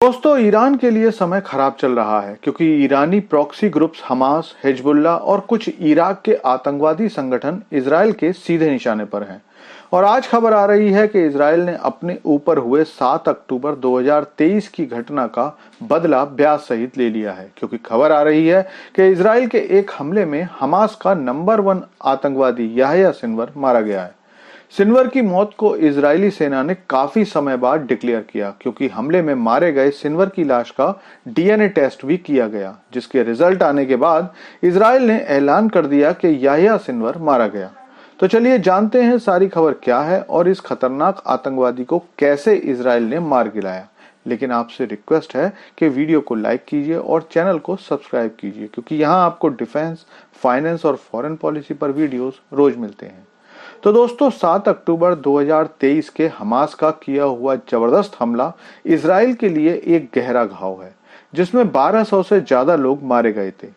दोस्तों, ईरान के लिए समय खराब चल रहा है क्योंकि ईरानी प्रॉक्सी ग्रुप्स हमास, हिजबुल्लाह और कुछ इराक के आतंकवादी संगठन इजराइल के सीधे निशाने पर हैं। और आज खबर आ रही है कि इजराइल ने अपने ऊपर हुए 7 अक्टूबर 2023 की घटना का बदला ब्याज सहित ले लिया है, क्योंकि खबर आ रही है कि इजराइल के एक हमले में हमास का नंबर 1 आतंकवादी याह्या सिनवर मारा गया है। सिनवर की मौत को इजरायली सेना ने काफी समय बाद डिक्लेयर किया, क्योंकि हमले में मारे गए सिनवर की लाश का डीएनए टेस्ट भी किया गया, जिसके रिजल्ट आने के बाद इजराइल ने ऐलान कर दिया कि याह्या सिनवर मारा गया। तो चलिए जानते हैं सारी खबर क्या है और इस खतरनाक आतंकवादी को कैसे इजराइल ने मार गिराया। लेकिन आपसे रिक्वेस्ट है कि वीडियो को लाइक कीजिए और चैनल को सब्सक्राइब कीजिए, क्योंकि यहाँ आपको डिफेंस, फाइनेंस और फॉरेन पॉलिसी पर वीडियोस रोज मिलते हैं। तो दोस्तों, 7 अक्टूबर 2023 के हमास का किया हुआ जबरदस्त हमला इजराइल के लिए एक गहरा घाव है, जिसमें 1200 से ज्यादा लोग मारे गए थे।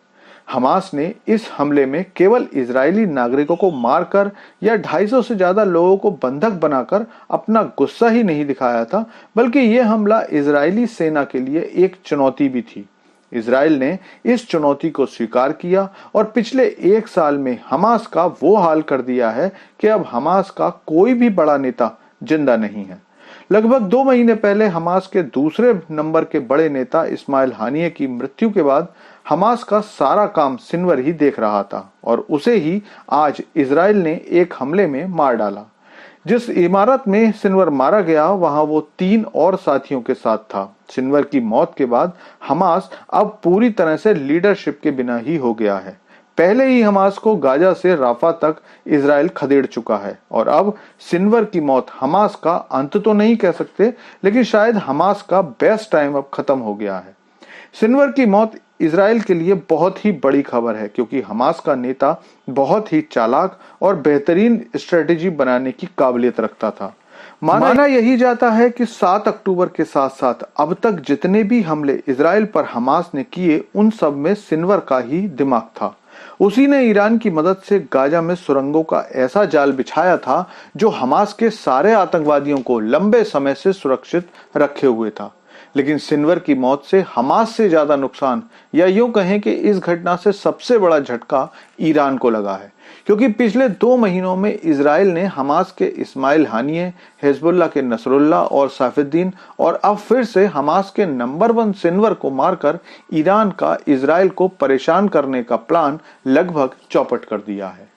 हमास ने इस हमले में केवल इजरायली नागरिकों को मारकर या 250 से ज्यादा लोगों को बंधक बनाकर अपना गुस्सा ही नहीं दिखाया था, बल्कि यह हमला इजरायली सेना के लिए एक चुनौती भी थी। इजराइल ने इस चुनौती को स्वीकार किया और पिछले 1 साल में हमास का वो हाल कर दिया है कि अब हमास का कोई भी बड़ा नेता जिंदा नहीं है। लगभग 2 महीने पहले हमास के दूसरे नंबर के बड़े नेता इस्माइल हानिये की मृत्यु के बाद हमास का सारा काम सिनवर ही देख रहा था, और उसे ही आज इजराइल ने एक हमले में मार डाला। जिस इमारत में सिनवर मारा गया, वहां वो 3 और साथियों के साथ था। सिनवर की मौत के बाद हमास अब पूरी तरह से लीडरशिप के बिना ही हो गया है। पहले ही हमास को गाजा से राफा तक इजराइल खदेड़ चुका है, और अब सिनवर की मौत हमास का अंत तो नहीं कह सकते, लेकिन शायद हमास का बेस्ट टाइम अब खत्म हो गया है। सिनवर की मौत इजराइल के लिए बहुत ही बड़ी खबर है, क्योंकि हमास का नेता बहुत ही चालाक और बेहतरीन स्ट्रेटेजी बनाने की काबिलियत रखता था। माना यही जाता है कि 7 अक्टूबर के साथ साथ अब तक जितने भी हमले इजराइल पर हमास ने किए, उन सब में सिनवर का ही दिमाग था। उसी ने ईरान की मदद से गाजा में सुरंगों का ऐसा जाल बिछाया था जो हमास के सारे आतंकवादियों को लंबे समय से सुरक्षित रखे हुए था। लेकिन सिनवर की मौत से हमास से ज्यादा नुकसान, या यूं कहें कि इस घटना से सबसे बड़ा झटका ईरान को लगा है, क्योंकि पिछले 2 महीनों में इजराइल ने हमास के इस्माइल हानिये, हिजबुल्लाह के नसरुल्लाह और सैफुद्दीन और अब फिर से हमास के नंबर 1 सिनवर को मारकर ईरान का इजराइल को परेशान करने का प्लान लगभग चौपट कर दिया है।